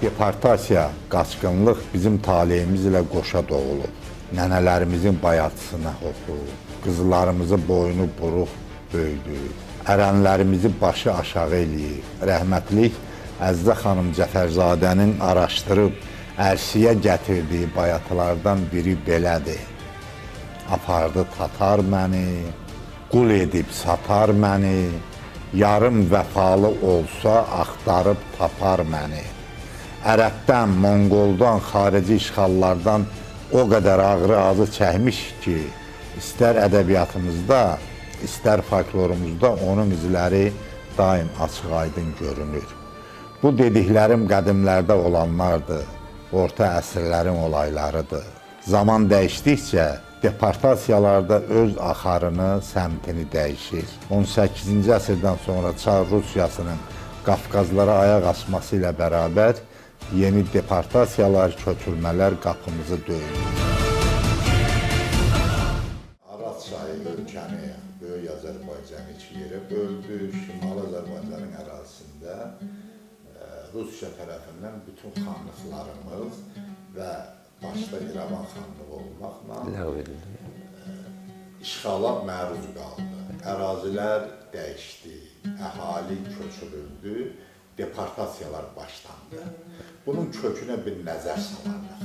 Deportasiya, qaçqınlıq bizim taleyimiz ilə qoşa doğulub. Nənələrimizin bayatısına hopub, qızlarımızı boynu buruq böyüdü, ərənlərimizi başı aşağı eləyib. Rəhmətlik Əzizə xanım Cəfərzadənin araşdırıb ərsiyə gətirdiyi bayatılardan biri belədir. Apardı tatar məni, qul edib satar məni, yarım vəfalı olsa axtarıb tapar məni. Ərəbdən, Monqoldan, xarici işğallardan o qədər ağrı azı çəkmiş ki, istər ədəbiyyatımızda, istər folklorumuzda onun izləri daim açıq-aydın görünür. Bu dediklərim qədimlərdə olanlardır, orta əsrlərin olaylarıdır. Zaman dəyişdikcə deportasiyalarda öz axarını, səmtini dəyişir. 18-ci əsrdən sonra Çar Rusiyasının Qafqazlara ayaq açması ilə bərabər yeni deportasiyalar, köçürmələr qapımızı döyür. Araz çayı ölkəni, Böyük Azərbaycanı iki yerə böldü. Şimali Azərbaycanın ərazisində Rusiya tərəfindən bütün xanlıqlarımız və başda İrəvan xanlığı olmaqla işğala məruz qaldı. Ərazilər dəyişdi, əhali köçürüldü, deportasiyalar başlandı. Bunun kökünə bir nəzər salarıq.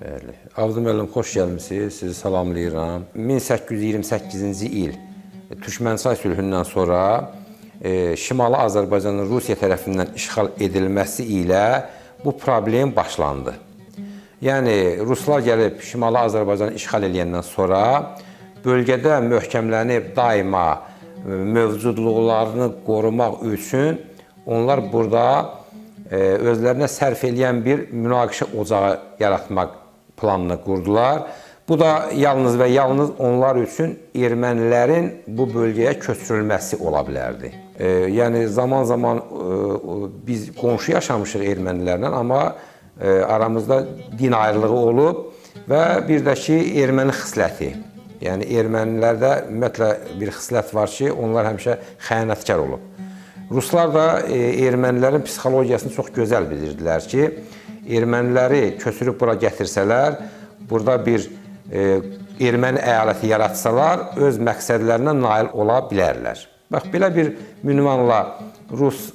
Bəli. Avzu müəllim, xoş gəlmisiniz. Sizi salamlayıram. 1828-ci il Türkmənçay sülhündən sonra Şimali Azərbaycanın Rusiya tərəfindən işğal edilməsi ilə bu problem başlandı. Yəni, Ruslar gəlib Şimali Azərbaycanı işğal edəndən sonra bölgədə möhkəmlənib daima mövcudluqlarını qorumaq üçün onlar burada özlərinə sərf eləyən bir münaqişə ocağı yaratmaq planını qurdular. Bu da yalnız və yalnız onlar üçün ermənilərin bu bölgəyə köçürülməsi ola bilərdi. Yəni, zaman-zaman biz qonşu yaşamışıq ermənilərlə, amma aramızda din ayrılığı olub və bir də ki, erməni xisləti. Yəni, ermənilərdə ümumiyyətlə bir xislət var ki, onlar həmişə xəyanətkar olub. Ruslar da ermənilərin psixologiyasını çox gözəl bilirdilər ki, erməniləri köçürüb bura gətirsələr, burada bir erməni əyaləti yaratsalar, öz məqsədlərinə nail ola bilərlər. Bax, belə bir ünvanla Rus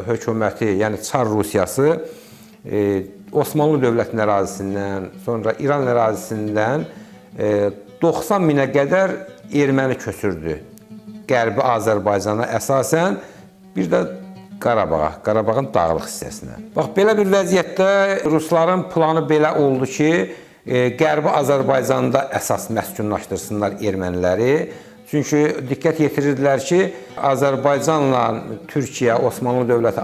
hökuməti, yəni Çar Rusiyası Osmanlı dövlətinin ərazisindən, sonra İran ərazisindən 90 minə qədər erməni köçürdü. Qərbi Azərbaycana əsasən, bir də Qarabağa, Qarabağın dağlıq hissəsinə. Bax, belə bir vəziyyətdə Rusların planı belə oldu ki, Qərbi Azərbaycanda əsas məskunlaşdırsınlar erməniləri. Çünki diqqət yetirirdilər ki, Azərbaycanla Türkiyə, Osmanlı dövləti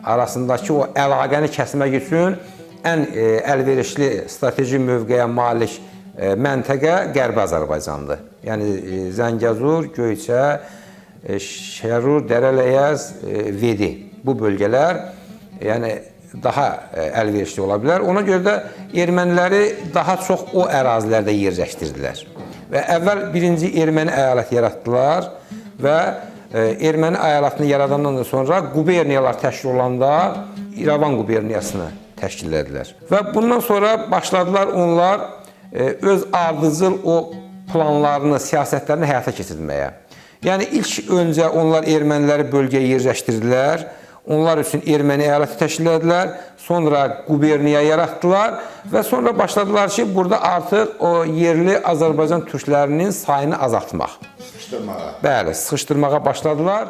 arasındakı o əlaqəni kəsmək üçün ən əlverişli strateji mövqeyə malik məntəqə Qərbi Azərbaycandır. Yəni, Zəngəzur, Göyçə, Şərur, Dərələyəz, Vedi, bu bölgələr daha əlverişli ola bilər. Ona görə də erməniləri daha çox o ərazilərdə yerləşdirdilər. Və əvvəl birinci erməni əyaləti yaratdılar və erməni əyalətini yaradandan sonra quberniyalar təşkil olanda İrəvan quberniyasını təşkil edilər. Və bundan sonra başladılar onlar öz ardıcıl o planlarını, siyasətlərini həyata keçirməyə. Yəni, ilk öncə onlar erməniləri bölgəyə yerləşdirdilər, onlar üçün erməni əyaləti təşkil edilər, sonra quberniya yaratdılar və sonra başladılar ki, burada artıq o yerli Azərbaycan türklərinin sayını azaltmaq. Sıxışdırmağa. Bəli, sıxışdırmağa başladılar.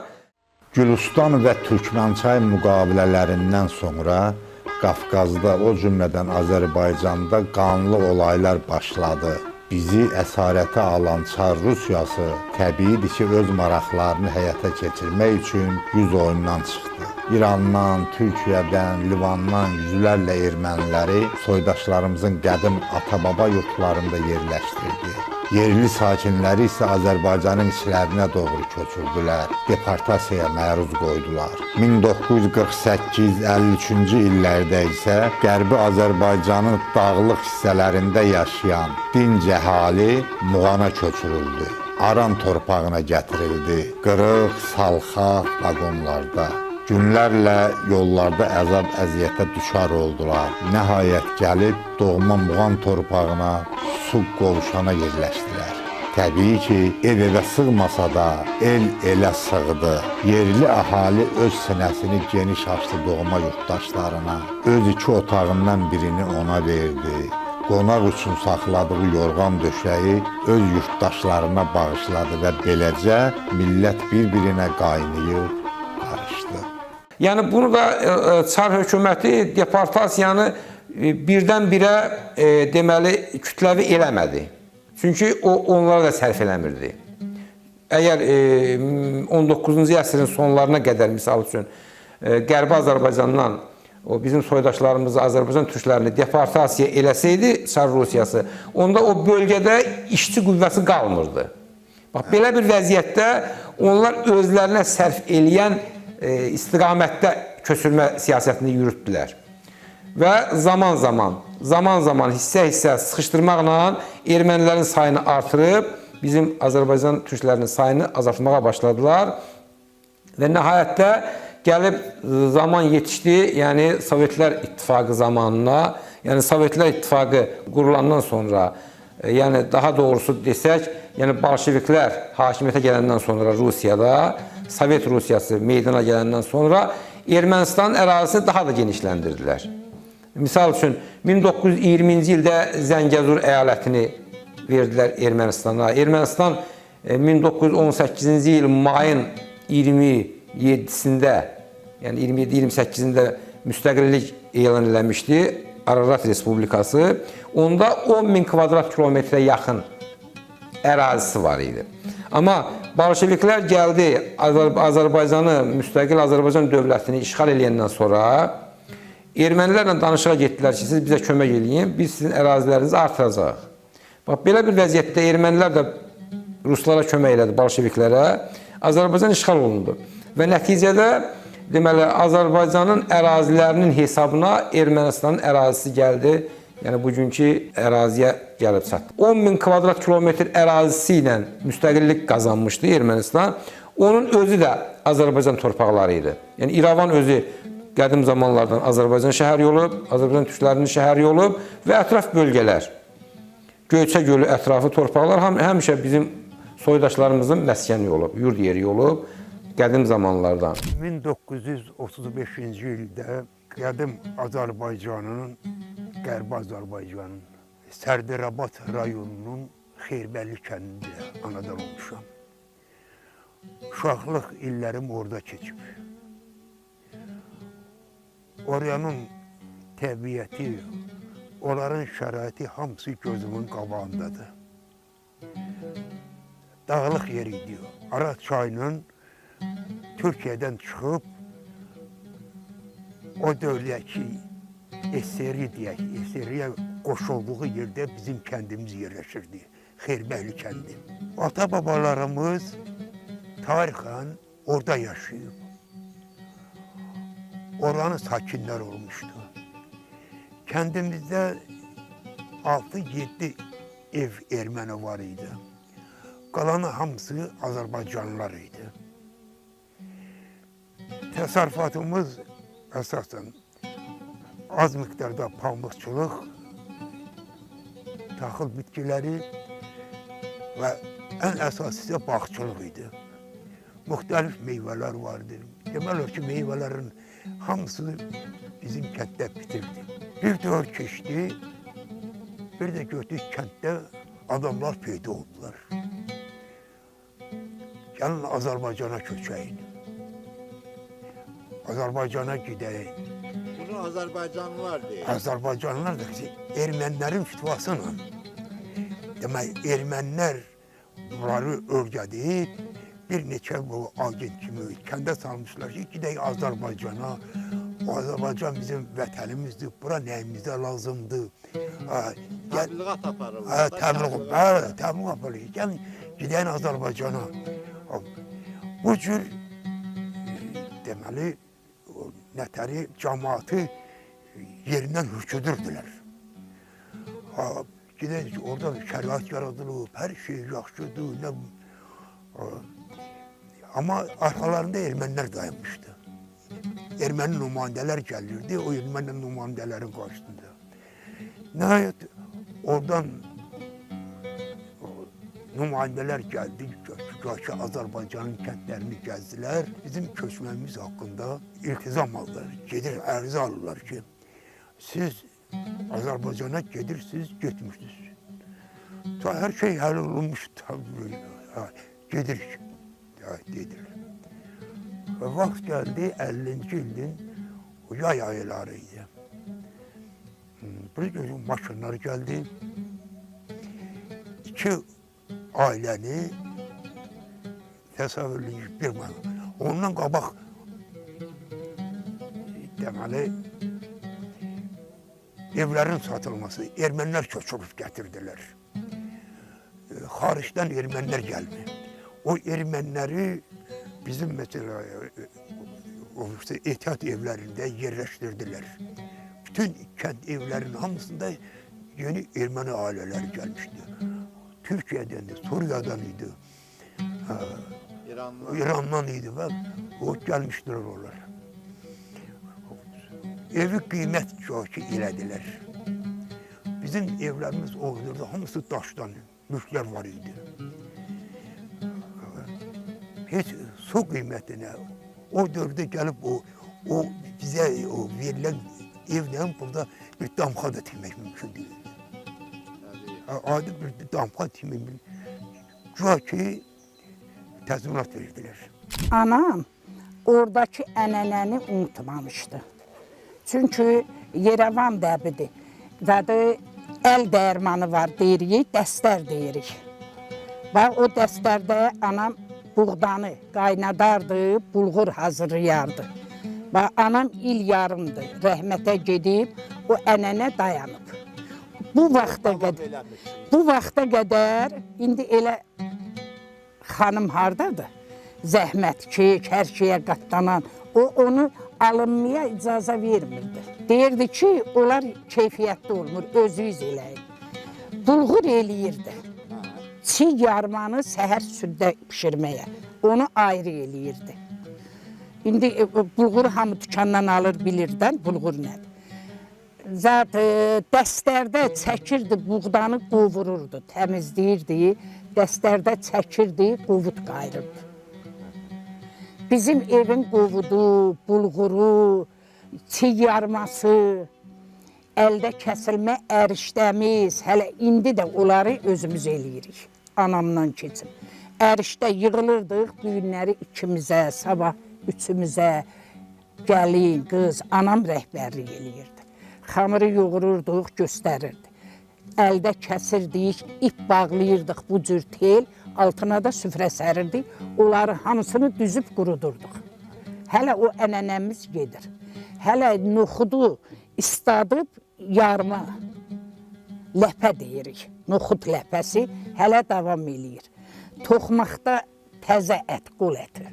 Gülüstan və Türkmənçay müqavilələrindən sonra Qafqazda, o cümlədən Azərbaycanda qanlı olaylar başladı. Bizi əsarətə alan Çar Rusiyası təbiidir ki, öz maraqlarını həyata keçirmək üçün yüz oyundan çıxdı. İrandan, Türkiyədən, Livandan yüzlərlə erməniləri soydaşlarımızın qədim ata-baba yurtlarında yerləşdirdi. Yerli sakinləri isə Azərbaycanın içlərinə doğru köçürdülər, deportasiyaya məruz qoydular. 1948-53-cü illərdə isə Qərbi Azərbaycanın dağlıq hissələrində yaşayan dinc əhali Muğana köçürüldü. Aran torpağına gətirildi, qırıq, salxa vaqonlarda. Günlərlə yollarda əzab-əziyyətə düşar oldular. Nəhayət gəlib doğma Muğan torpağına, su qovuşana yerləşdilər. Təbii ki, ev-evə sığmasa da, el elə sığdı. Yerli əhali öz sinəsini geniş açdı doğma yurttaşlarına. Öz 2 otağından birini ona verdi. Qonaq üçün saxladığı yorğan döşəyi öz yurttaşlarına bağışladı və beləcə millət bir-birinə qaynayıb qarışdı. Yəni bunu da Çar hökuməti deportasiyanı birdən-birə deməli kütləvi eləmədi. Çünki o onlara da sərf eləmirdi. Əgər 19-cu əsrin sonlarına qədər misal üçün Qərbi Azərbaycandan o bizim soydaşlarımızı, Azərbaycan türklərini deportasiya eləsəydi Çar Rusiyası, onda o bölgədə işçi qüvvəsi qalmırdı. Bax, belə bir vəziyyətdə onlar özlərinə sərf eləyən istiqamətdə köçürmə siyasətini yürütdülər. Və zaman-zaman hissə-hissə sıxışdırmaqla ermənilərin sayını artırıb, bizim Azərbaycan türklərinin sayını azaltmağa başladılar. Və nəhayətdə gəlib zaman yetişdi, yəni Sovetlər İttifaqı zamanına, yəni Sovetlər İttifaqı qurulandan sonra, yəni daha doğrusu desək, yəni Bolşeviklər hakimiyyətə gələndən sonra Rusiyada, Sovet Rusiyası meydana gələndən sonra Ermənistanın ərazisini daha da genişləndirdilər. Misal üçün, 1920-ci ildə Zəngəzur əyalətini verdilər Ermənistana. Ermənistan 1918-ci il mayın 27-sində, yəni 27-28-də müstəqillik elan eləmişdi Ararat Respublikası. Onda 10.000 kvadrat kilometrə yaxın ərazisi var idi. Amma Bolşeviklər gəldi Azərbaycanı, müstəqil Azərbaycan dövlətini işğal eləyəndən sonra ermənilərlə danışığa getdilər ki, siz bizə kömək eləyin, biz sizin ərazilərinizi artıracaq. Bax, belə bir vəziyyətdə ermənilər də ruslara kömək elədi, bolşeviklərə. Azərbaycan işğal olundu. Və nəticədə, deməli, Azərbaycanın ərazilərinin hesabına Ermənistanın ərazisi gəldi, yəni bugünkü əraziyə gəlib çatdı. 10.000 kvadrat kilometr ərazisi ilə müstəqillik qazanmışdı Ermənistan. Onun özü də Azərbaycan torpaqları idi. Yəni İrəvan özü qədim zamanlardan Azərbaycan şəhəri olub, Azərbaycan türklərinin şəhəri olub və ətraf bölgələr, Göyçə gölü ətrafı torpaqlar həmişə bizim soydaşlarımızın məskəni olub, yurd yeri olub qədim zamanlardan. 1935-ci ildə qədim Azərbaycanın, Qərbi Azərbaycanın Sərdərabad rayonunun Xeyrbəli kəndində anadan olmuşam. Uşaqlıq illərim orada keçib. Oranın təbiəti, onların şəraiti hamısı gözümün qabağındadır. Dağlıq yer idi. Araz çayının Türkiyədən çıxıb o dövləki SSR deyək, SSR-yə qoşulduğu yerdə bizim kəndimiz yerləşirdi. Xeyrbəli kəndi. Ata-babalarımız tarixən orada yaşayıb. Oranın sakinlər olmuşdu. Kəndimizdə 6-7 ev erməni var idi. Qalanı hamısı Azərbaycanlılar idi. Təsərrüfatımız əsasən az miqdarda pambıqçılıq, taxıl bitkiləri və ən əsası bağçılıq idi. Müxtəlif meyvələr vardı. Demələr ki, meyvələrin hamısı bizim kənddə bitirdi. Bir dövr keçdi, bir də gördük kənddə adamlar peyda oldular. Gəlin Azərbaycana köçəyin. Azərbaycana gedəyin. Bunu Azərbaycanlılar deyir. Azərbaycanlılar da ermənilərin fitvasıyla. Demək, ermənilər bunları örgədib, bir neçə bu agent kimi kəndə salmışlar ki, gidək Azərbaycana. Azərbaycan bizim vətənimizdir, bura nəyimizdə lazımdır. Təbliğat aparırlar. Təbliğat aparırlar. Gəlin, gidəyən Azərbaycana. Bu cür, deməli, nətəri cəmaatı yerindən hürküdürdülər. Gidək, orada şərait yaradılıb, hər şey yaxşıdır. Amma arxalarında ermənilər dayanmışdı. erməni nümayəndələr gəlirdi, o erməni nümayəndələrin qarşısında. Nəhayət oradan nümayəndələr gəldi, ki, Azərbaycanın kəndlərini gəzdilər. Bizim köçməyimiz haqqında iltizam aldılar, gedir ərizə alırlar ki, siz Azərbaycana gedirsiniz, getmişsiniz. Hər şey həll olunmuş, gedirik, dediler. Və vaxt gəldi, 50-ci ilin yay ayları idi. Bir gün maşınlar gəldi, 2 ailəni təsəvvürləyir bir mənə. Ondan qabaq deməli evlərin satılması, ermənilər köçürüb gətirdilər. Xaricdən ermənilər gəlmir. O ermənləri bizim mesela ehtiyat evlərində yerləşdirdilər. Bütün kənd evlərinin hamısında yeni erməni ailələri gəlmişdi. Türkiye'den de, Suriye'den idi, İran'dan idi ve o gelmişler oralara. Evi kıymet çoğu elediler. Bizim evlerimiz olurdu, hamısı taştan, mülkler var idi. Hiç su kıymetine, o dövrde gelip o bize o verilen evden burada bir damga da tilmek mümkün değil. Adi bir damga timimi ki təzminat verdiler. Anam oradaki ənənəni unutmamışdı. Çünki Yerevan dəbidir və də əl dəyirmanı var deyirik, dəstər deyirik. Və o dəstərdə anam buğdanı qaynadardı, bulğur hazırlayardı. Və anam il yarımdır, rəhmətə gedib, o ənənə dayanıb. Bu vaxta qədər, indi elə xanım hardadır? Zəhmətkəş, hər şeyə qatlanan, o onu alınmaya icazə vermirdi. Deyirdi ki, onlar keyfiyyətli olmur, özünüz eləyin. Bulğur eləyirdi. Çiğ yarmanı səhər süddə pişirməyə, onu ayrı eləyirdi. İndi bulğur hamı dükandan alır, bilirdən bulğur nədir. Zat dəstərdə çəkirdi, buğdanı qovururdu, təmizləyirdi, dəstərdə çəkirdi, qovud qayırırdı. Bizim evin qovudu, bulğuru, çiğ yarması, əldə kəsilmə ərişdəmiz, hələ indi də onları özümüz eləyirik, anamdan keçib. Ərişdə yığılırdıq, düyünləri ikimizə, sabah üçümüzə, gəlin, qız, anam rəhbərlik eləyirdi. Xamırı yoğururduq, göstərirdi. Əldə kəsirdik, ip bağlayırdıq bu cür tel, altına da süfrə sərirdik. Onları hamısını düzüb qurudurduq. Hələ o ənənəmiz gedir. Hələ noxudu istadıb yarma, ləpə deyirik. Noxud ləpəsi hələ davam eləyir. Toxmaqda təzə ət, qol əti.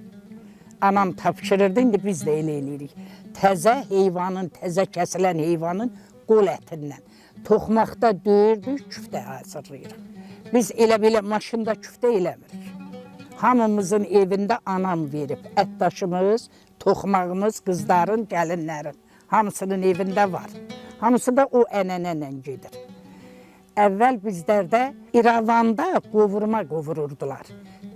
Anam tapşırırdı, indi biz də elə eləyirik. Təzə heyvanın, təzə kəsilən heyvanın qol ətindən. Toxmaqda döyürdük, küftə hazırlayırıq. Biz elə belə maşında küftə eləmirik. Hamımızın evində anam verib. Ətdaşımız, toxmağımız, qızların, gəlinlərin. Hamısının evində var. Hamısı da o ənənənlə gedir. Əvvəl bizlərdə İrəvanda qovurma qovururdular.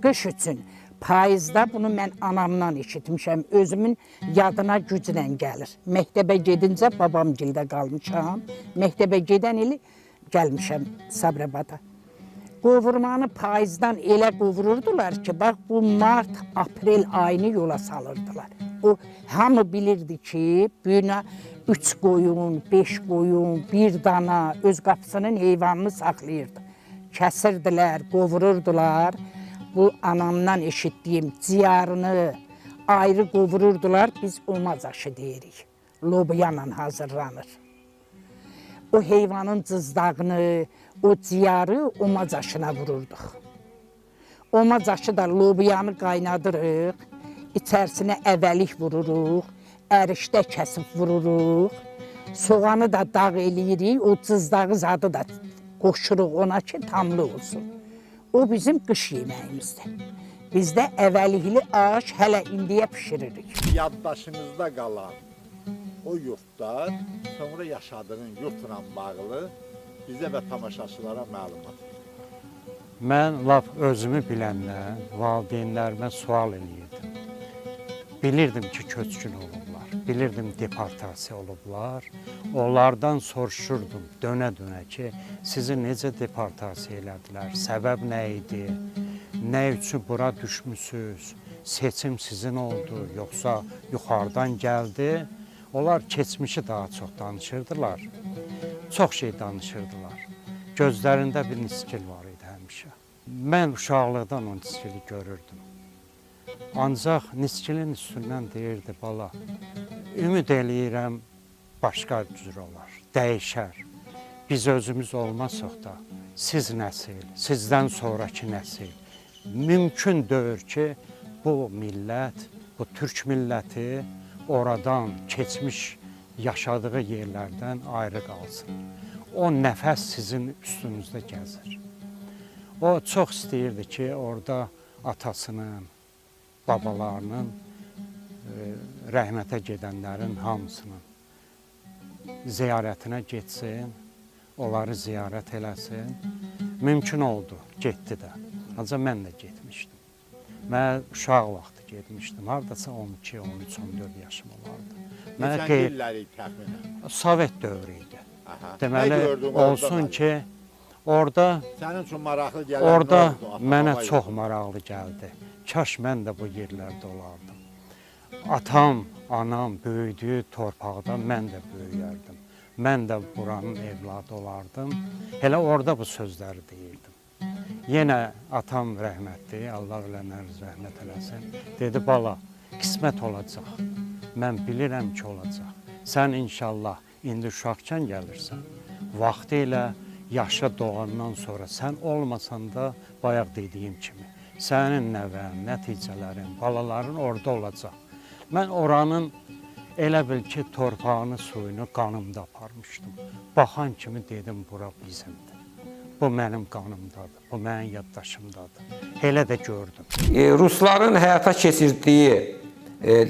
Qış üçün. Payızda bunu mən anamdan eşitmişəm, özümün yadına güclə gəlir. Məktəbə gedincə babamgildə qalmışam, məktəbə gedən ili gəlmişəm Sabirabada. Qovurmanı payızdan elə qovururdular ki, bax bu mart, aprel ayını yola salırdılar. O hamı bilirdi ki, büyünə 3 qoyun, 5 qoyun, 1 dana öz qapısının heyvanını saxlayırdı. Kəsirdilər, qovururdular. Bu anamdan eşitdiyim ciyarını ayrı qovururdular, biz omaz aşı deyirik. Lobyanla hazırlanır. O heyvanın cızdağını, o ciyarı omaz aşına vururduq. Omaz aşı da lobyanı qaynadırıq, içərisinə əvəlik vururuq, ərişdə kəsib vururuq, soğanı da dağ eləyirik, o cızdağı zadı da qoşuruq ona ki, tamlı olsun. O bizim qış yeməyimizdir. Bizdə əvəlikli aş hələ indiyə bişiririk. Yaddaşınızda qalan o yurtda sonra yaşadığın yurtla bağlı bizə və tamaşaçılara məlumat ver. Mən lap özümü biləndən valideynlərimə sual eləyirdim. Bilirdim ki, köçkün olublar, bilirdim deportasiya olublar. Onlardan soruşurdum dönə-dönə ki, sizi necə deportasiya elədilər, səbəb nə idi, nə üçün bura düşmüsünüz, seçim sizin oldu, yoxsa yuxarıdan gəldi. Onlar keçmişi daha çox danışırdılar, çox şey danışırdılar. Gözlərində bir niskil var idi həmişə. Mən uşaqlıqdan o niskili görürdüm. Ancaq niskilin üstündən deyirdi, bala, ümid eləyirəm başqa cür olar, dəyişər. Biz özümüz olmasaq da, siz nəsil, sizdən sonraki nəsil. Mümkün deyil ki, bu millət, bu türk milləti oradan keçmiş yaşadığı yerlərdən ayrı qalsın. O nəfəs sizin üstünüzdə gəzir. O çox istəyirdi ki, orada atasının, babalarının, rəhmətə gedənlərin hamısının ziyarətinə getsin, onları ziyarət eləsin. Mümkün oldu, getdi də. Ancaq mən də getmişdim. Mən uşaq vaxtı getmişdim. Haradasa 12, 13, 14 yaşım olardı. Neçən illəri təxminən? Sovet dövrü idi. Aha. Deməli, Nə gördün olsun orada? ki, orada Sənin üçün maraqlı gələn nə Orada oldu? mənə Ata-baba çox maraqlı gəldi. Kaş mən də bu yerlərdə olardım. Atam, anam böyüdüyü torpaqda mən də böyüyərdim. Mən də buranın evladı olardım. Elə orada bu sözləri deyirdim. Yenə atam rəhmətli, Allah ölənləriniz rəhmət eləsin. Dedi, bala, qismət olacaq. Mən bilirəm ki, olacaq. Sən inşallah indi uşaqkən gəlirsən. Vaxtı ilə yaşa doğandan sonra sən olmasan da bayaq dediyim kimi sənin nəvən, nəticələrin, balaların orada olacaq. Mən oranın elə bil ki, torpağını, suyunu qanımda aparmışdım. Baxan kimi dedim, bura bizimdir. Bu mənim qanımdadır, bu mənim yaddaşımdadır. Elə də gördüm. Rusların həyata keçirdiyi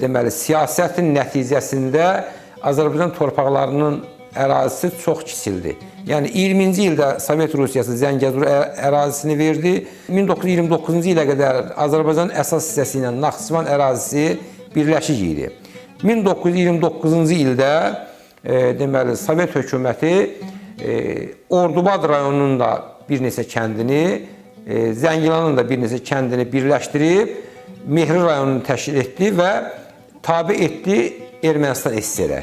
deməli siyasətin nəticəsində Azərbaycan torpaqlarının ərazisi çox kiçildi. Yəni 20-ci ildə Sovet Rusiyası Zəngəzur ərazisini verdi. 1929-cu ilə qədər Azərbaycanın əsas hissəsi ilə Naxçıvan ərazisi birləşik idi. 1929-cu ildə deməli Sovet hökuməti Ordubad rayonunun da bir neçə kəndini, Zəngilanın da bir neçə kəndini birləşdirib Mehri rayonunu təşkil etdi və tabe etdi Ermənistan SSR-ə,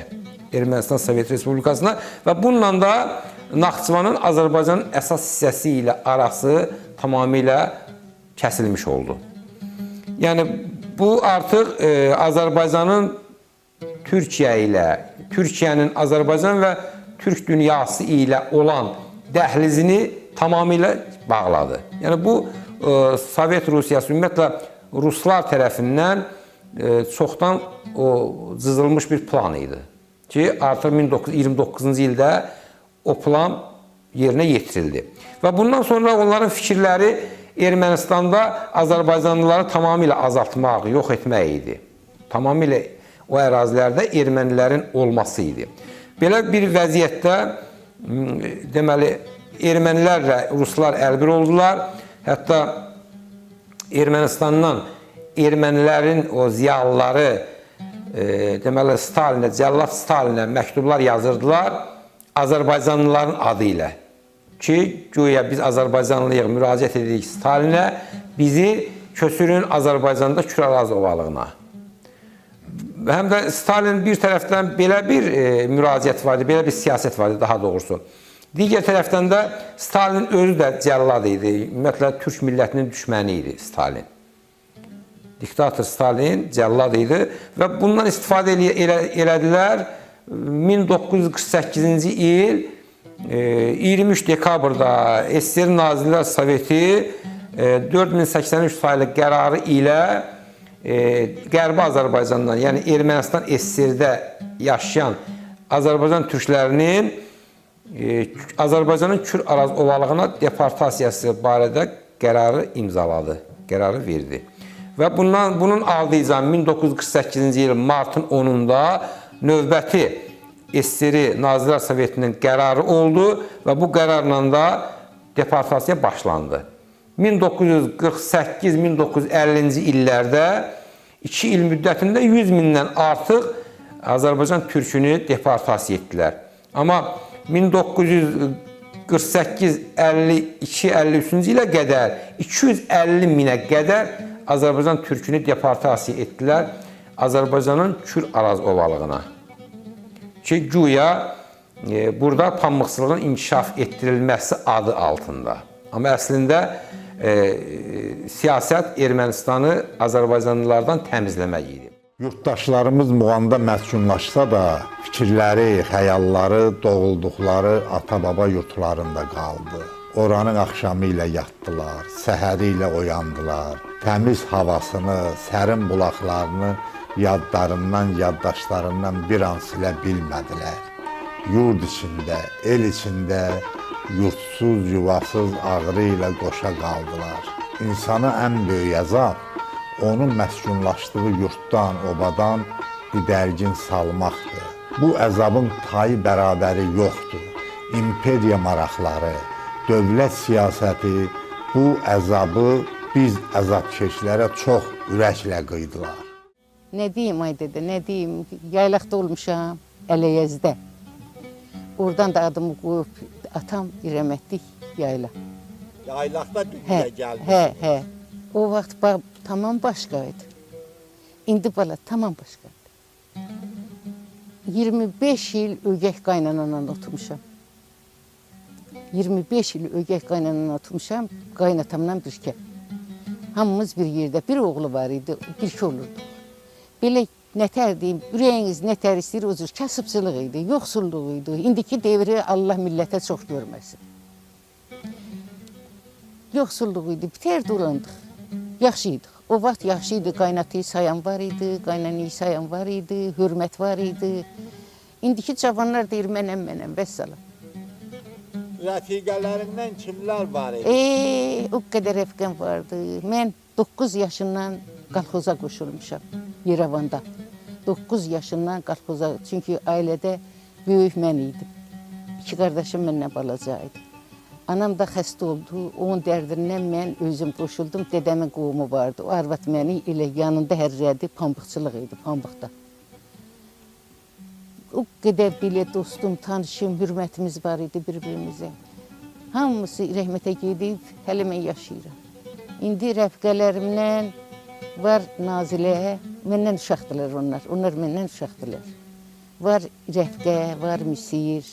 Ermənistan Sovet Respublikasına və bununla da Naxçıvanın Azərbaycanın əsas hissəsi ilə arası tamamilə kəsilmiş oldu. Yəni bu artıq Azərbaycanın Türkiyə ilə, Türkiyənin Azərbaycan və Türk dünyası ilə olan dəhlizini tamamilə bağladı. Yəni bu Sovet Rusiyası, ümumiyyətlə Ruslar tərəfindən çoxdan cızılmış bir plan idi ki, artıq 1929-cu ildə o plan yerinə yetirildi. Və bundan sonra onların fikirləri Ermənistanda Azərbaycanlıları tamamilə azaltmaq, yox etmək idi. Tamamilə o ərazilərdə ermənilərin olması idi. Belə bir vəziyyətdə deməli ermənilərlə ruslar əlbir oldular. Hətta Ermənistandan ermənilərin o ziyalıları deməli Stalinə, Cəllad Stalinə məktublar yazırdılar Azərbaycanlıların adı ilə ki, güya biz Azərbaycanlıyıq, müraciət edirik Stalinə, bizi köçürün Azərbaycanda Kür-Araz ovalığına. Həm də Stalin bir tərəfdən belə bir müraciət vardı, belə bir siyasət vardı daha doğrusu. Digər tərəfdən də Stalin özü də cəllad idi, ümumiyyətlə Türk millətinin düşməni idi Stalin. Diktator Stalin cəllad idi və bundan istifadə elədilər. 1948-ci il 23 dekabrda SSR Nazirlər Soveti 4083 saylı qərarı ilə Qərbi Azərbaycandan, yəni Ermənistan SSR-də yaşayan Azərbaycan türklərinin Azərbaycanın Kür-Araz ovalığına deportasiyası barədə qərarı imzaladı, qərarı verdi. Və bunun ardıca 1948-ci il martın 10-da növbəti SSR Nazirlər Sovetinin qərarı oldu və bu qərarla da deportasiya başlandı. 1948-1950-ci illərdə 2 il müddətində 100 mindən artıq Azərbaycan türkünü deportasiya etdilər. Amma 1948-52-53-cü ilə qədər 250 minə qədər Azərbaycan türkünü deportasiya etdilər Azərbaycanın Kür Araz ovalığına. Ki, güya burada pambıqçılığın inkişaf etdirilməsi adı altında. Amma əslində siyasət Ermənistanı Azərbaycanlılardan təmizləmək idi. Yurttaşlarımız Muğamda məskunlaşsa da fikirləri, xəyalları doğulduqları ata-baba yurtlarında qaldı. Oranın axşamı ilə yatdılar, səhəri ilə oyandılar. Təmiz havasını, sərin bulaqlarını yadlarından, yaddaşlarından bir an silə bilmədilər. Yurd içində, el içində yurtsuz, yuvasız ağrı ilə qoşa qaldılar. İnsana ən böyük əzab onun məskunlaşdığı yurtdan, obadan didərgin salmaqdır. Bu əzabın tayı bərabəri yoxdur. İmperiya maraqları, dövlət siyasəti bu əzabı biz əzabkeşlərə çox ürəklə qıydılar. Nə deyim ay dədə, nə deyim? Yaylaqda olmuşam, Ələyəzdə. Oradan da adımı qoyub atam rəhmətlik yayla. Yaylaqda dünyaya gəldi. Hə. O vaxt tamam başqaydı. İndi bala tamam başqaydı. 25 il ögək qaynananla oturmuşam. 25 il ögək qaynananla oturmuşam, qaynatamla birkə. Hamımız bir yerdə, bir oğlu var idi, birkə olurdu. Belə nətər deyim, ürəyiniz nətər istəyir, o cür kasıbçılıq idi, yoxsulluq idi. İndiki devri Allah millətə çox görməsin. Yoxsulluq idi, bitər dolandıq. Yaxşı idik. O vaxt yaxşı idi, qaynatıyı sayan var idi, qaynanıyı sayan var idi, hörmət var idi. İndiki cavanlar deyir, mənəm, vəssalam. Rəfiqələrindən kimlər var idi? O qədər rəfiqəm vardı. Mən 9 yaşından qalxoza qoşulmuşam Yerevanda. 9 yaşından qalxoza, çünki ailədə böyük mən idim. 2 qardaşım məndən balaca idi. Anam da xəstə oldu, onun dərdindən mən özüm qoşuldum, dədəmin qovumu vardı. O arvad məni elə yanında hərrədi, pambıqçılıq idi, pambıqda. O qədər belə dostum, tanışım, hürmətimiz var idi bir-birimizə. Hamısı rəhmətə gedib, hələ mən yaşayıram. İndi rəfiqələrimlə var Nazilə, məndən uşaqdılar onlar, onlar məndən uşaqdılar. Var rəfiqə, var müsir.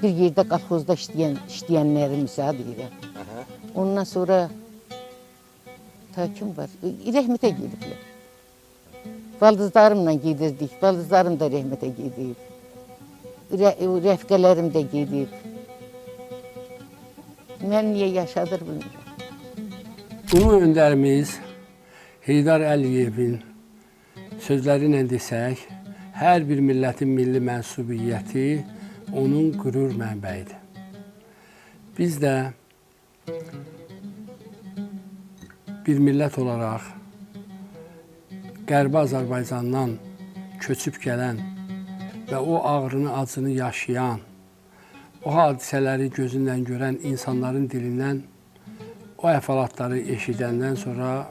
Bir yerdə qalxozda işləyənlərimizə deyirəm. Ondan sonra kim var? Rəhmətə gediblər. Baldızlarımla gedirdik, baldızlarım da rəhmətə gedib. Rəfiqələrim də gedib. Mən niyə yaşadır bilmirəm. Ulu öndərimiz Heydar Əliyevin sözləri ilə desək, hər bir millətin milli mənsubiyyəti onun qürur mənbəyidir. Biz də bir millət olaraq Qərbi Azərbaycandan köçüb gələn və o ağrını, acını yaşayan, o hadisələri gözündən görən insanların dilindən o əhvalatları eşidəndən sonra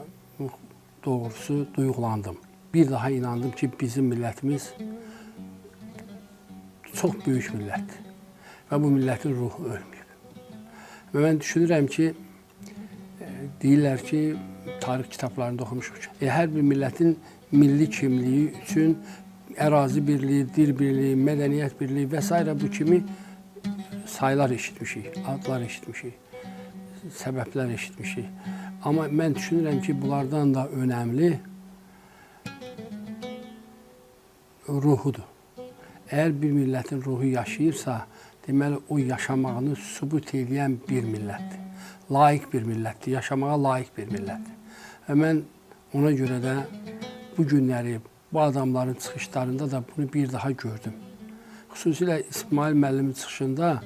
doğrusu duyğulandım. Bir daha inandım ki, bizim millətimiz çox böyük millətdir və bu millətin ruhu ölməyib. Və mən düşünürəm ki, deyirlər ki, tarix kitablarında oxumuşuq ki, hər bir millətin milli kimliyi üçün ərazi birliyi, dil birliyi, mədəniyyət birliyi və s. bu kimi saylar eşitmişik, adlar eşitmişik, səbəblər eşitmişik. Amma mən düşünürəm ki, bunlardan da önəmli ruhudur. Əgər bir millətin ruhu yaşayırsa, deməli o yaşamağını sübut edən bir millətdir. Layiq bir millətdir, yaşamağa layiq bir millətdir. Və mən ona görə də bu günləri, bu adamların çıxışlarında da bunu bir daha gördüm. Xüsusilə İsmail müəllimin çıxışında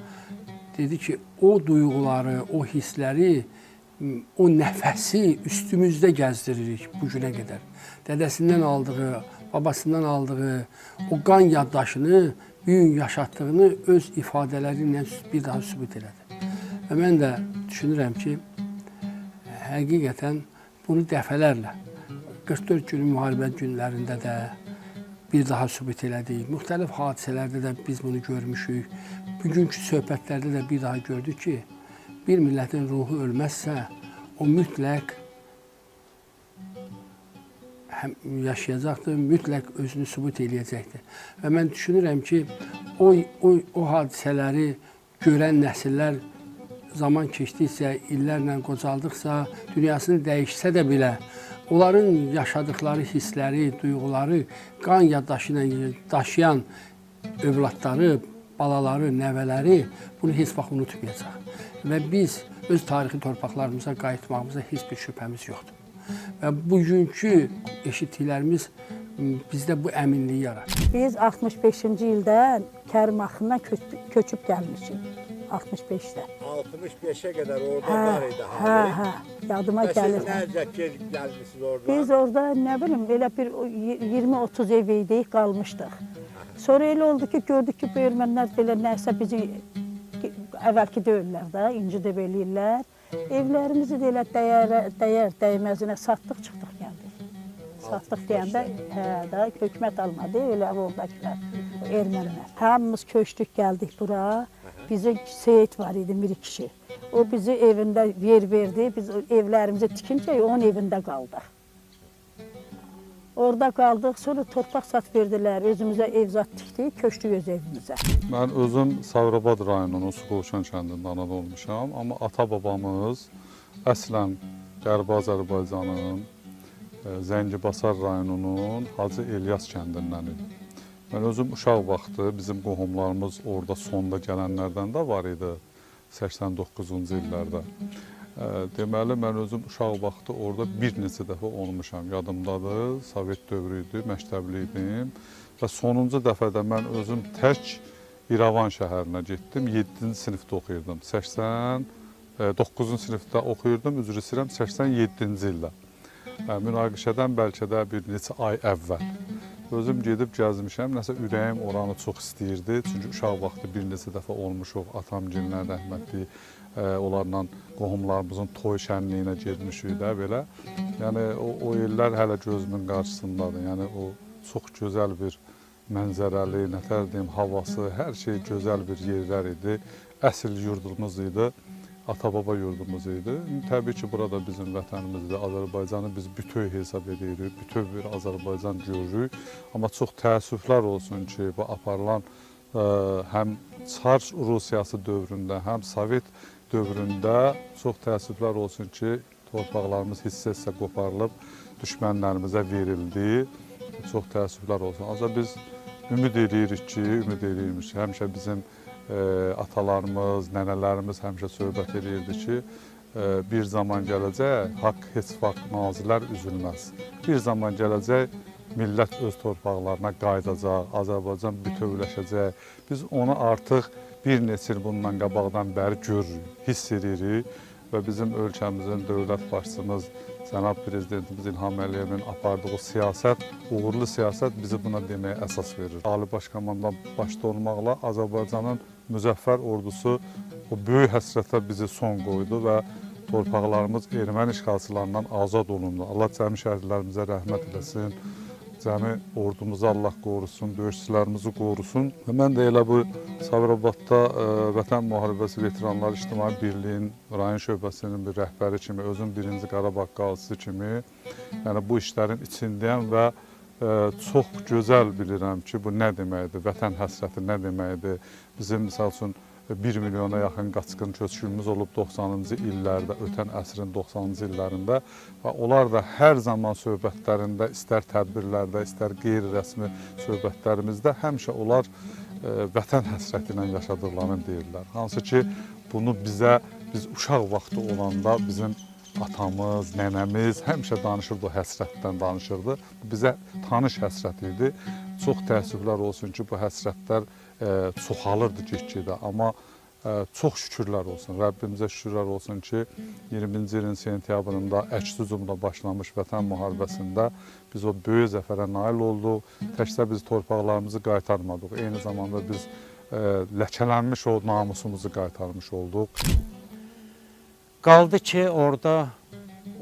dedi ki, o duyğuları, o hissləri o nəfəsi üstümüzdə gəzdiririk bu günə qədər. Dədəsindən aldığı, babasından aldığı o qan yaddaşını, bir gün yaşatdığını öz ifadələri ilə bir daha sübut elədi. Və mən də düşünürəm ki, həqiqətən bunu dəfələrlə 44 günün müharibə günlərində də bir daha sübut elədik. Müxtəlif hadisələrdə də biz bunu görmüşük. Bugünkü söhbətlərdə də bir daha gördük ki, bir millətin ruhu ölməzsə, o mütləq həm yaşayacaqdır, mütləq özünü sübut eləyəcəkdir. Və mən düşünürəm ki, o hadisələri görən nəsillər zaman keçdikcə, illərlə qocaldıqca, dünyasını dəyişsə də belə, onların yaşadıkları hissləri, duyğuları, qan yaddaşı ilə daşıyan övladları, balaları, nəvələri bunu heç vaxt unutmayacaq. Və biz öz tarixi torpaqlarımıza qayıtmağımıza heç bir şübhəmiz yoxdur. Və bugünkü eşitdiklərimiz bizdə bu əminliyi yaradır. Biz 65-ci ildə Kərim axından köçüb gəlmişik. 65-də. 65'e kadar orada var idi. Hə, yadıma gəlir. Siz nerede gelmişsiniz orada? Biz orada nə bilim belə bir 20-30 ev idik, qalmışdıq. Sonra elə oldu ki, gördük ki, bu ermənilər belə nəsə bizi əvvəlki deyirlər də, incidə eləyirlər. Evlərimizi də elə dəyməzinə satdıq, çıxdıq gəldik. Satdıq deyəndə, hə, hökumət almadı, elə oradakılar, ermənilər. Hamımız köçdük, gəldik bura. Bizim Seyit var idi, bir kişi. O bizi evində yer verdi, biz evlərimizi tikincə onun evində qaldıq. Orada qaldıq, sonra torpaq sat verdilər, özümüzə ev zat tikdik, köçdük öz evimizə. Mən özüm Sabirabad rayonunun Suqovuşan kəndində anadan olmuşam, amma ata-babamız əslən Qərbi Azərbaycanın Zəngibasar rayonunun Hacı İlyas kəndindən idi. Mən özüm uşaq vaxtı bizim qohumlarımız orada sonda gələnlərdən də var idi 89-cu illərdə. Deməli, mən özüm uşaq vaxtı orada bir neçə dəfə olmuşam, yadımdadır, Sovet dövrü idi, məktəbli idim və sonuncu dəfədə mən özüm tək İrəvan şəhərinə getdim, 7-ci sinifdə oxuyurdum, 89-cu sinifdə oxuyurdum, üzr istəyirəm, 87-ci ildə. Münaqişədən bəlkə də bir neçə ay əvvəl. Özüm gedib gəzmişəm, nəsə ürəyim oranı çox istəyirdi. Çünki uşaq vaxtı bir neçə dəfə olmuşuq, atamgillər rəhmətli, onlarla qohumlarımızın toy şənliyinə getmişik də belə. Yəni o illər hələ gözümün qarşısındadır. Yəni o çox gözəl bir mənzərəli, nətər deyim, havası, hər şey gözəl bir yerlər idi. Əsl yurdumuz idi. Ata-baba yurdumuz idi. Təbii ki, burada bizim vətənimizdir. Azərbaycanı biz bütöv hesab edirik, bütöv bir Azərbaycan görürük. Amma çox təəssüflər olsun ki, bu aparılan həm Çar Rusiyası dövründə, həm Sovet dövründə çox təəssüflər olsun ki, torpaqlarımız hissə-hissə qoparılıb düşmənlərimizə verildi. Çox təəssüflər olsun. Ancaq biz ümid edirik ki, həmişə bizim atalarımız, nənələrimiz həmişə söhbət edirdi ki, bir zaman gələcək, haqq heç vaxt nazilər üzülməz. Bir zaman gələcək, millət öz torpaqlarına qayıdacaq, Azərbaycan bütövləşəcək. Biz onu artıq bir neçə il bundan qabaqdan bəri görürük, hiss edirik və bizim ölkəmizin dövlət başçımız, Cənab Prezidentimiz İlham Əliyevin apardığı siyasət, uğurlu siyasət bizi buna deməyə əsas verir. Ali Baş Komandan başda olmaqla Azərbaycanın müzəffər ordusu o böyük həsrətə bizi son qoydu və torpaqlarımız erməni işğalçılarından azad olundu. Allah cəmi şəhidlərimizə rəhmət eləsin, cəmi ordumuzu Allah qorusun, döyüşçülərimizi qorusun. Və mən də elə bu Sabirabadda Vətən Müharibəsi Veteranları İctimai Birliyin rayon şöbəsinin bir rəhbəri kimi, özüm birinci Qarabağ qazisi kimi, yəni bu işlərin içindəyəm və çox gözəl bilirəm ki, bu nə deməkdir, vətən həsrəti nə deməkdir. Bizim, misal üçün, 1 milyona yaxın qaçqın köçkünümüz olub 90-cı illərdə, ötən əsrin 90-cı illərində və onlar da hər zaman söhbətlərində, istər tədbirlərdə, istər qeyri-rəsmi söhbətlərimizdə həmişə onlar vətən həsrəti ilə yaşadıqlarını deyirlər. Hansı ki, bunu bizə, biz uşaq vaxtı olanda bizim atamız, nənəmiz həmişə danışırdı, o həsrətdən danışırdı. Bu bizə tanış həsrət idi. Çox təəssüflər olsun ki, bu həsrətlər çoxalırdı get-gedə. Amma Çox şükürlər olsun, Rəbbimizə şükürlər olsun ki, 20-ci ilin sentyabrında əks hücumla başlamış Vətən müharibəsində biz o böyük zəfərə nail olduq. Təkcə biz torpaqlarımızı qaytarmadıq, eyni zamanda biz ləkələnmiş o namusumuzu qaytarmış olduq. Qaldı ki, orada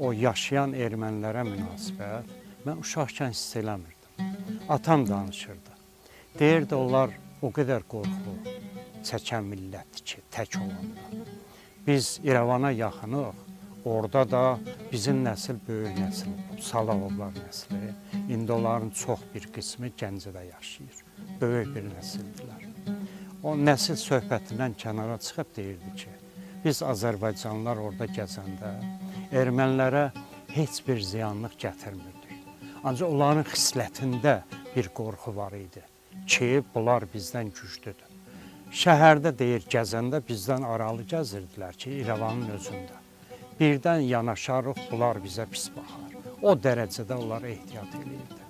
o yaşayan ermənilərə münasibət mən uşaqkən hiss eləmirdim. Atam danışırdı. Deyirdi, onlar o qədər qorxu çəkən millətdir ki, tək olanlar. Biz İrəvana yaxınıq, orada da bizim nəsil böyük nəsil olub, Salahovlar nəsli. İndi onların çox bir qismi Gəncədə yaşayır. Böyük bir nəsildirlər. O nəsil söhbətindən kənara çıxıb deyirdi ki, biz Azərbaycanlılar orada gəzəndə ermənilərə heç bir ziyanlıq gətirmirdik. Ancaq onların xislətində bir qorxu var idi ki, bunlar bizdən güclüdür. Şəhərdə deyir, gəzəndə bizdən aralı gəzirdilər ki, İrəvanın özündə. Birdən yanaşarıq, bunlar bizə pis baxar. O dərəcədə onlar ehtiyat edirdi.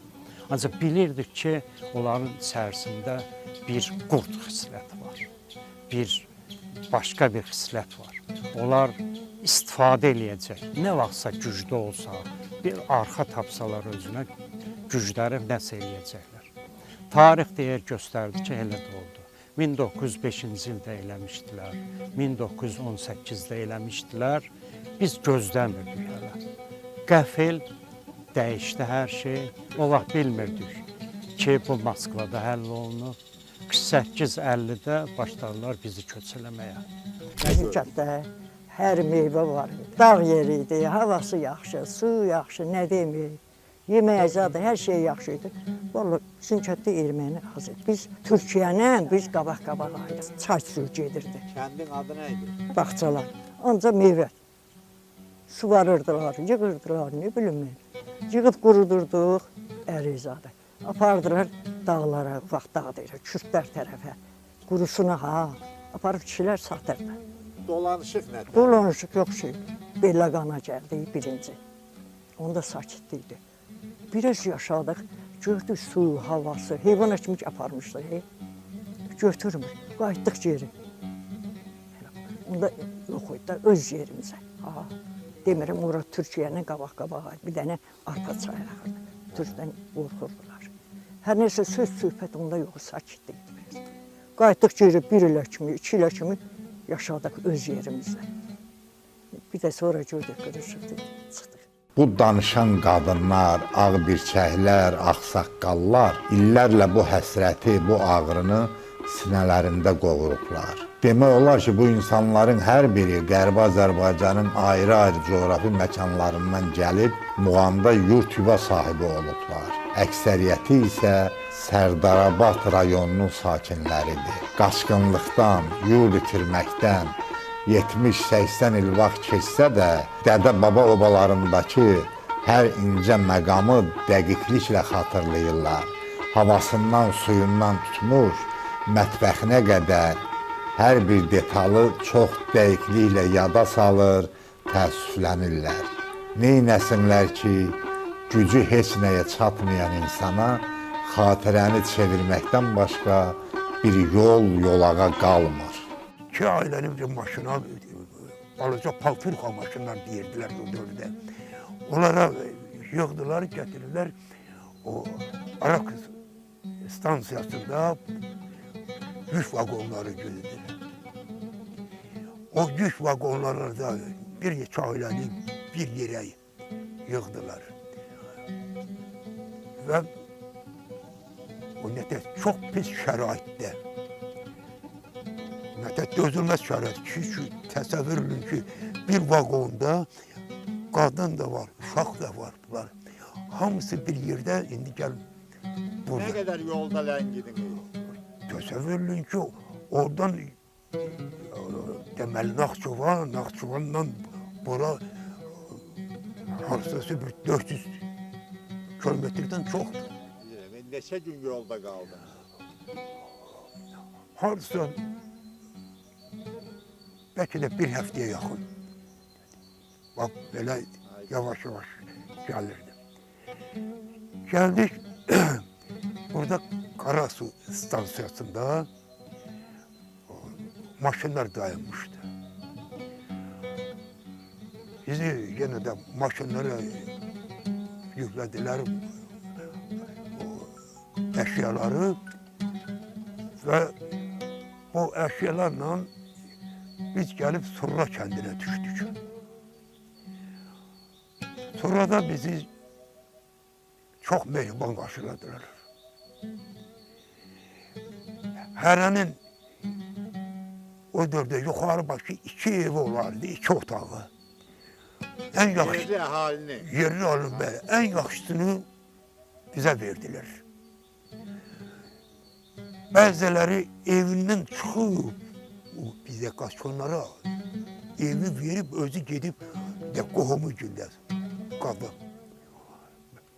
Ancaq bilirdik ki, onların içərisində bir qurd xisləti var. Başqa bir xislət var. Onlar istifadə eləyəcək. Nə vaxtsa güclü olsa, bir arxa tapsalar özünə gücləri nəsə eləyəcəklər. Tarix deyir, göstərdi ki, elə də oldu. 1905-ci ildə eləmişdilər, 1918-də eləmişdilər. Biz gözləmirdik hələ. Qəfil dəyişdi hər şey. O vaxt bilmirdik ki, bu Moskvada həll olunub. 48-50-də başladılar bizi köçələməyə. Bizim kənddə hər meyvə var idi. Dağ yeri idi, havası yaxşı, su yaxşı, nə deməyik. Yemək əzadı, hər şey yaxşı idi. Vallahi bizim kənddə erməni az idi. Biz Türkiyənin, biz qabaq-qabaq aydıq. Çay suyu gedirdi. Kəndin adı nə idi? Bağçalar. Ancaq meyvə. Suvarırdılar, yığırdılar, nə bilim mən. Yığıb qurudurduq, ərizadı. Apardılar dağlara, ufaq dağ deyir, Kürdlər tərəfə. Qurusuna ha, aparıb kişilər satırdı. Dolanışıq nədir? Dolanışıq yox şey. Belə qana gəldi birinci. Onda sakitlikdi. Biraz yaşadıq, gördük su, havası, heyvana kimi aparmışlar. Götürmür, qayıtdıq geri. Onda yox idi da öz yerimizə. Demirəm, ora Türkiyənin qabaq-qabağa bir dənə arpa çayı axırdı. Türkdən qorxurdular. Hər nəsə söz söhbət onda yox, sakitlikdi. Qayıtdıq geri bir ilə kimi, 2 ilə kimi yaşadıq öz yerimizdə. Bir də sonra gördük, qırışıqdı, çıxdıq. Bu danışan qadınlar, ağ birçəklər, ağsaqqallar illərlə bu həsrəti, bu ağrını sinələrində qovurublar. Demək olar ki, bu insanların hər biri Qərbi Azərbaycanın ayrı-ayrı coğrafi məkanlarından gəlib Muğamda yurt yuva sahibi olublar. Əksəriyyəti isə Sərdarabad rayonunun sakinləridir. Qaçqınlıqdan, yurt itirməkdən 70-80 il vaxt keçsə də, dədə-baba obalarındakı hər incə məqamı dəqiqliklə xatırlayırlar. Havasından, suyundan tutmuş, mətbəxinə qədər hər bir detalı çox dəqiqliklə yada salır, təəssüflənirlər. Neynəsinlər ki, gücü heç nəyə çatmayan insana xatirəni çevirməkdən başqa bir yolağa qalmır. 2 ailənin bir maşına, balaca palturka maşınlar deyirdilər o dövrdə. Onlara yığdılar, gətirirlər. O Arak stansiyasında yük vagonları gözüdür. O yük vagonlarında bir neçə ailəni bir yerə yığdılar. Və o nətə çox pis şəraitdə. Nətə dözülməz şərait ki, təsəvvür edin ki, bir vaqonda qadın da var, uşaq da var bunlar. Hamısı bir yerdə, indi gəl burada. Nə qədər yolda ləngidiniz? Təsəvvür edin ki, oradan deməli Naxçıvandan bura harsası bir 400 kilometrdən çoxdur. Neçə gün yolda qaldınız? Harsa bəlkə də bir həftəyə yaxın. Bax, belə yavaş-yavaş gəlirdi. Gəldik, burada Qarasu stansiyasında maşınlar dayanmıştı. Bizi yine de maşınlara yüklediler o eşyaları ve o eşyalarla biz gelip Surra kendine düştük. Surra'da bizi çok mehriban karşıladılar. Herenin o dörde yukarı başı 2 evi olardı, 2 otağı. En yaxşı Yerli əhalini. yerli alın böyle en yaxşısını bize verdiler. Bazıları evinden çıkıp bize kaçanlara evi verip özü gidip de qohumu güller kadın.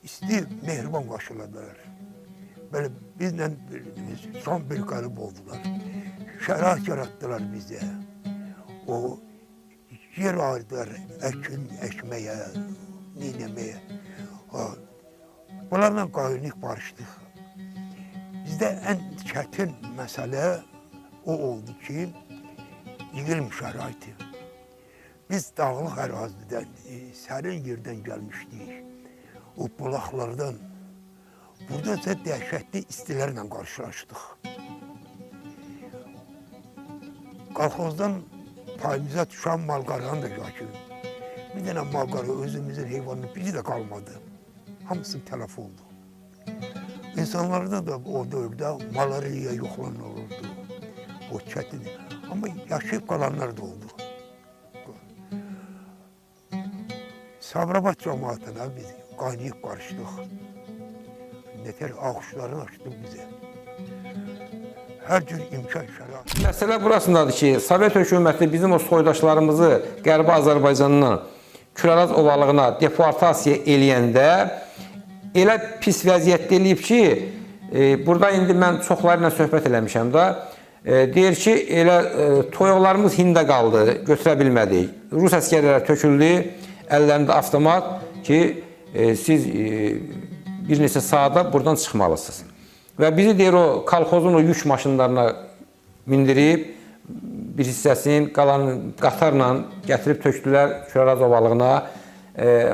İsti mehriban karşıladılar. Böyle bizle son bir kalıp oldular. Şərait yarattılar bize. O yer ayırdılar ekmeğe, ninemeye. Bunlarla qaynıq barışdık. Bizde en çetin mesele o oldu ki, yığılım şəraiti. Biz dağlıq ərazidən, sərin yerdən gəlmişdik. O bulaqlardan. Burada ise dəhşətli istilərlə qarşılaşdıq. Kolxozdan payımıza düşən malqaranı da götürdük. Bir dənə malqara özümüzün heyvanının biri de kalmadı. Hamısı tələf oldu. İnsanlarda da o dövrdə malariya yoxlanan olurdu. O çətin. Ama yaşayıp kalanlar da oldu. Sabirabad cemaatine biz qaynayıb qarışdıq. Neter ağuşlarını açdı bize. Her cür imkan şərait. Məsələ burasındadır ki, Sovet hökuməti bizim o soydaşlarımızı Qərbi Azərbaycandan Küraraz ovalığına deportasiya eləyəndə elə pis vəziyyətdə eləyib ki, burada indi mən çoxlarıyla söhbət eləmişəm də, deyir ki, elə toyuqlarımız hində qaldı, götürə bilmədik. Rus əskərləri töküldü, əllərində avtomat ki, siz bir neçə saata buradan çıxmalısınız. Və bizi deyir o kolxozun o yük maşınlarına mindirib, bir hissəsini qalan qatarla gətirib tökdülər Küraraz ovalığına.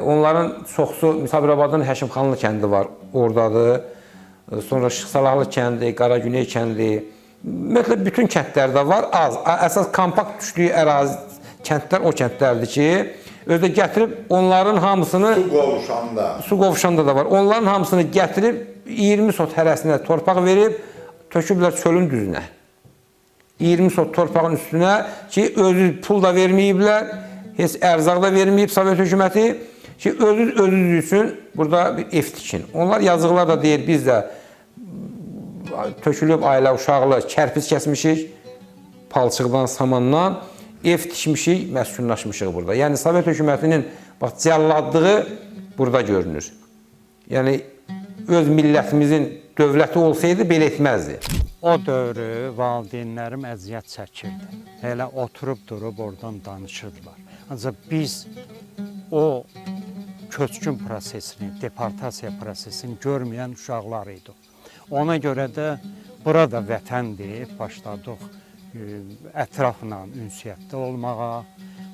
Onların çoxsu Sabirabadın Həşimxanlı kəndi var, oradadır. Sonra Şıxsalahlı kəndi, Qaragüney kəndi. Ümumiyyətlə bütün kəndlərdə var, az. Əsas kompakt düşdüyü ərazi kəndlər o kəndlərdir ki, özü gətirib onların hamısını su qovuşanda da var. Onların hamısını gətirib 20 sot hərəsinə torpaq verib töküblər çölün düzünə. 20 sot torpağın üstünə ki, özü pul da verməyiblər, heç ərzaq da verməyib Sovet hökuməti ki, özü üçün burada bir ev tikin. Onlar yazıqlar da deyir, biz də tökülüb ailə uşaqlı kərpiz kəsmişik, palçıqdan, samandan, ev tikmişik, məskunlaşmışıq burada. Yəni Sovet hökumətinin cəlladlığı burada görünür. Yəni öz millətimizin dövləti olsaydı belə etməzdi. O dövrü valideynlərim əziyyət çəkirdi. Elə oturub durub oradan danışırdılar. Ancaq biz o köçkün prosesini, deportasiya prosesini görməyən uşaqlar idik. Ona görə də burada vətəndir, başladıq ətrafla ünsiyyətdə olmağa.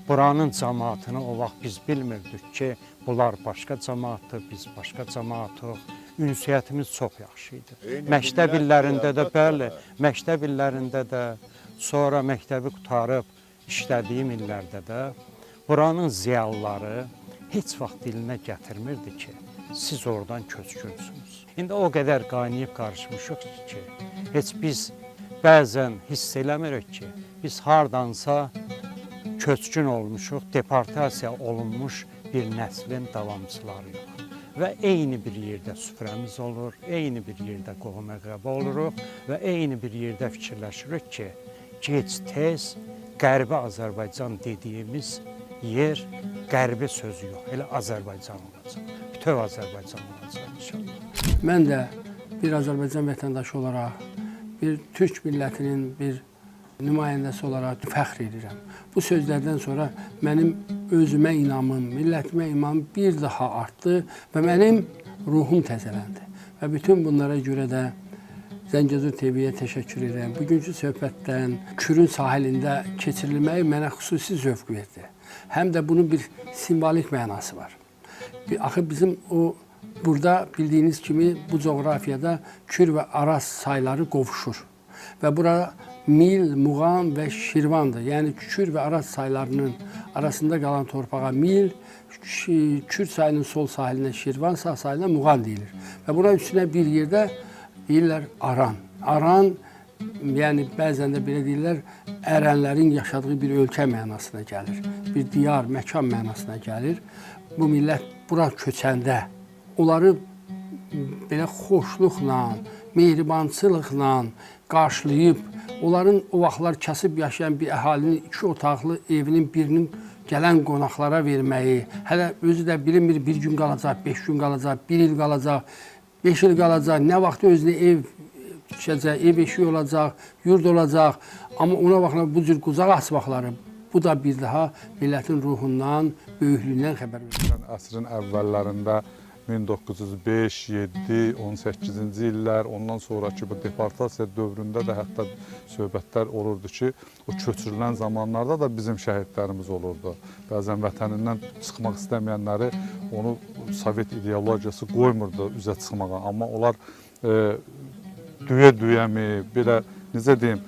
Buranın cəmaatını o vaxt biz bilmirdik ki, bunlar başqa cəmaatdır, biz başqa cəmaatıq. Ünsiyyətimiz çox yaxşı idi. Məktəb illərində də, bəli, məktəb illərində də, sonra məktəbi qutarıb işlədiyim illərdə də buranın ziyalıları heç vaxt dilinə gətirmirdi ki, siz oradan köçkünsünüz. İndi o qədər qaynayıb qarışmışıq ki, heç biz bəzən hiss eləmirik ki, biz hardansa köçkün olmuşuq, deportasiya olunmuş bir nəslin davamçılarıyıq. Və eyni bir yerdə süfrəmiz olur, eyni bir yerdə qohum-əqrəba oluruq və eyni bir yerdə fikirləşirik ki, gec-tez Qərbi Azərbaycan dediyimiz yer Qərbi sözü yox, elə Azərbaycan olacaq. Bütöv Azərbaycan olacaq inşallah. Mən də bir Azərbaycan vətəndaşı olaraq, bir Türk millətinin bir nümayəndəsi olaraq fəxr edirəm. Bu sözlərdən sonra mənim özümə inamım, millətimə inamım bir daha artdı və mənim ruhum təzələndi. Və bütün bunlara görə də Zəngəzur TV-yə təşəkkür edirəm. Bugünkü söhbətdən Kürün sahilində keçirilməyi mənə xüsusi zövq verdi. Həm də bunun bir simvolik mənası var. Axı bizim burada bildiyiniz kimi bu coğrafiyada Kür və Araz sayları qovuşur. Və bura Mil, Muğan və Şirvandır. Yəni Kür və Araz saylarının arasında qalan torpağa Mil, Kür çayının sol sahilinə Şirvan, sağ sahilinə Muğan deyilir. Və buna üstünə bir yerdə deyirlər Aran. Aran, yəni bəzən də belə deyirlər, ərənlərin yaşadığı bir ölkə mənasına gəlir. Bir diyar, məkan mənasına gəlir. Bu millət bura köçəndə onları belə xoşluqla, mehribançılıqla qarşılayıb, onların o vaxtlar kasıb yaşayan bir əhalinin 2 otaqlı evinin birinin gələn qonaqlara verməyi, hələ özü də bilinmir, bir gün qalacaq, 5 gün qalacaq, 1 il qalacaq, 5 il qalacaq, nə vaxt özünə ev düşəcək, ev eşiyi olacaq, yurd olacaq. Amma ona baxın, bu cür qucaq açmaqları, bu da bir daha millətin ruhundan, böyüklüyündən xəbər verir. Əsrin əvvəllərində 1905, 7, 18-ci illər, ondan sonraki bu deportasiya dövründə də hətta söhbətlər olurdu ki, o köçürülən zamanlarda da bizim şəhidlərimiz olurdu. Bəzən vətənindən çıxmaq istəməyənləri onu Sovet ideologiyası qoymurdu üzə çıxmağa. Amma onlar düyə-düyəmi, belə necə deyim,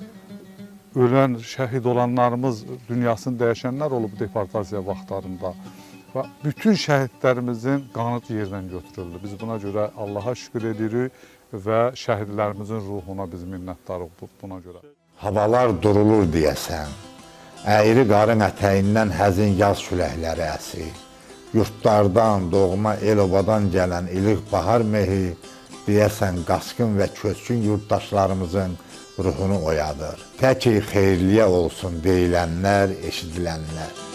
ölən, şəhid olanlarımız dünyasını dəyişənlər olub deportasiya vaxtlarında. Və bütün şəhidlərimizin qanı yerdən götürüldü. Biz buna görə Allaha şükür edirik və şəhidlərimizin ruhuna biz minnətdarıq buna görə. Havalar durulur deyəsən, əyri qarın ətəyindən həzin yaz küləkləri əsir. Yurtlardan, doğma el-obadan gələn ilıq bahar mehi deyəsən qaçqın və köçkün yurttaşlarımızın ruhunu oyadır. Təki xeyirliyə olsun deyilənlər, eşidilənlər.